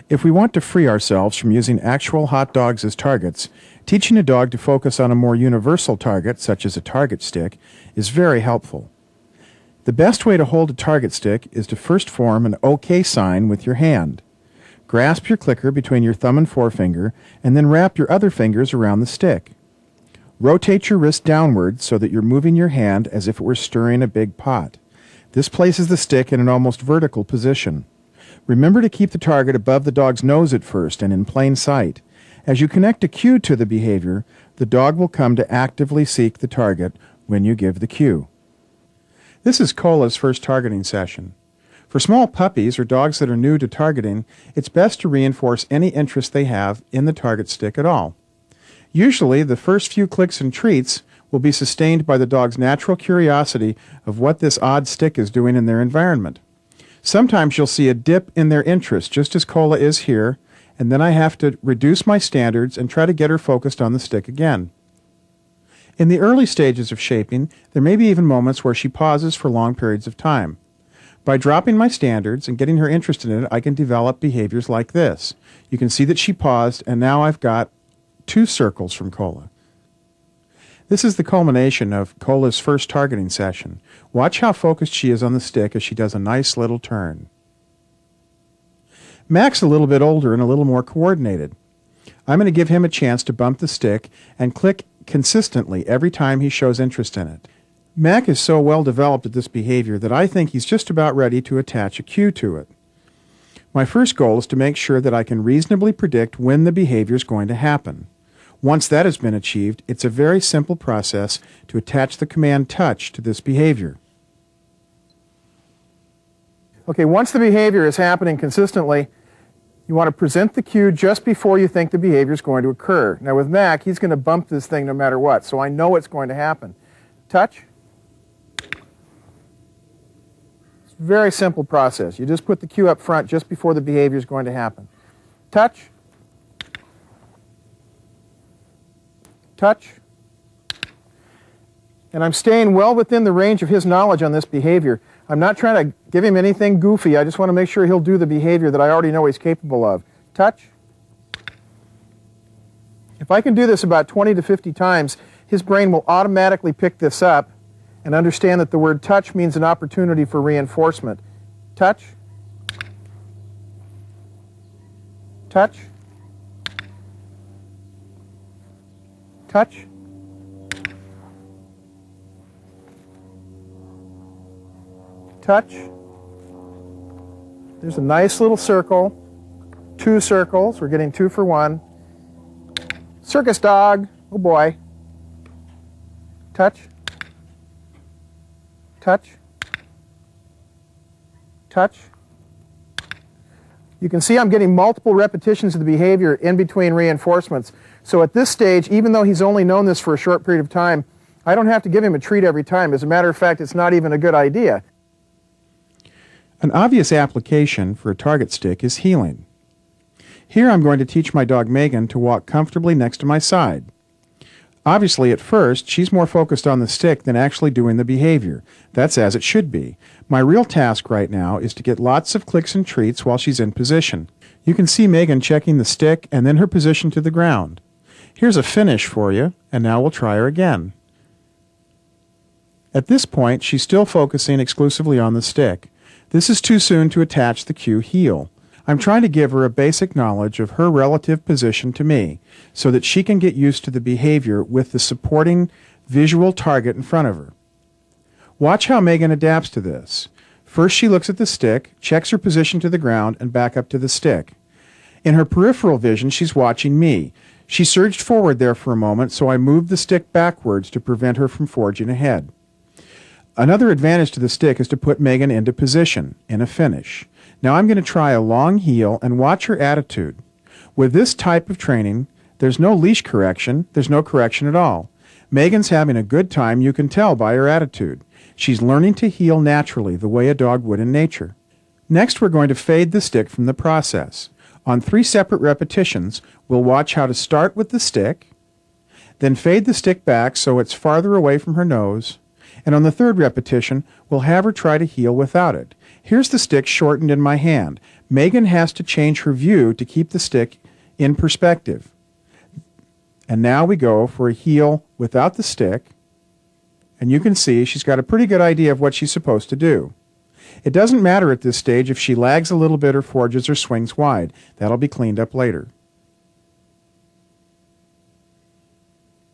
If we want to free ourselves from using actual hot dogs as targets, teaching a dog to focus on a more universal target, such as a target stick, is very helpful. The best way to hold a target stick is to first form an OK sign with your hand. Grasp your clicker between your thumb and forefinger, and then wrap your other fingers around the stick. Rotate your wrist downward so that you're moving your hand as if it were stirring a big pot. This places the stick in an almost vertical position. Remember to keep the target above the dog's nose at first and in plain sight. As you connect a cue to the behavior, the dog will come to actively seek the target when you give the cue. This is Cola's first targeting session. For small puppies or dogs that are new to targeting, it's best to reinforce any interest they have in the target stick at all. Usually, the first few clicks and treats will be sustained by the dog's natural curiosity of what this odd stick is doing in their environment. Sometimes you'll see a dip in their interest, just as Cola is here, and then I have to reduce my standards and try to get her focused on the stick again. In the early stages of shaping, there may be even moments where she pauses for long periods of time. By dropping my standards and getting her interested in it, I can develop behaviors like this. You can see that she paused, and now I've got 2 circles from Cola. This is the culmination of Cola's first targeting session. Watch how focused she is on the stick as she does a nice little turn. Mac's a little bit older and a little more coordinated. I'm going to give him a chance to bump the stick and click consistently every time he shows interest in it. Mac is so well developed at this behavior that I think he's just about ready to attach a cue to it. My first goal is to make sure that I can reasonably predict when the behavior is going to happen. Once that has been achieved, it's a very simple process to attach the command touch to this behavior. Okay, once the behavior is happening consistently, you want to present the cue just before you think the behavior is going to occur. Now with Mac, he's going to bump this thing no matter what, so I know it's going to happen. Touch. It's a very simple process. You just put the cue up front just before the behavior is going to happen. Touch. Touch. And I'm staying well within the range of his knowledge on this behavior. I'm not trying to give him anything goofy. I just want to make sure he'll do the behavior that I already know he's capable of. Touch. If I can do this about 20 to 50 times, his brain will automatically pick this up and understand that the word touch means an opportunity for reinforcement. Touch. Touch. Touch. Touch. There's a nice little circle. 2 circles. We're getting 2 for 1. Circus dog. Oh boy. Touch. Touch. Touch. You can see I'm getting multiple repetitions of the behavior in between reinforcements. So at this stage, even though he's only known this for a short period of time, I don't have to give him a treat every time. As a matter of fact, it's not even a good idea. An obvious application for a target stick is heeling. Here I'm going to teach my dog Megan to walk comfortably next to my side. Obviously, at first, she's more focused on the stick than actually doing the behavior. That's as it should be. My real task right now is to get lots of clicks and treats while she's in position. You can see Megan checking the stick and then her position to the ground. Here's a finish for you, and now we'll try her again. At this point, she's still focusing exclusively on the stick. This is too soon to attach the cue heel. I'm trying to give her a basic knowledge of her relative position to me so that she can get used to the behavior with the supporting visual target in front of her. Watch how Megan adapts to this. First she looks at the stick, checks her position to the ground, and back up to the stick. In her peripheral vision, she's watching me. She surged forward there for a moment, so I moved the stick backwards to prevent her from forging ahead. Another advantage to the stick is to put Megan into position, in a finish. Now I'm going to try a long heel and watch her attitude. With this type of training, there's no leash correction, there's no correction at all. Megan's having a good time, you can tell by her attitude. She's learning to heel naturally, the way a dog would in nature. Next, we're going to fade the stick from the process. On 3 separate repetitions, we'll watch how to start with the stick, then fade the stick back so it's farther away from her nose, and on the 3rd repetition, we'll have her try to heel without it. Here's the stick shortened in my hand. Megan has to change her view to keep the stick in perspective. And now we go for a heel without the stick. And you can see she's got a pretty good idea of what she's supposed to do. It doesn't matter at this stage if she lags a little bit or forges or swings wide. That'll be cleaned up later.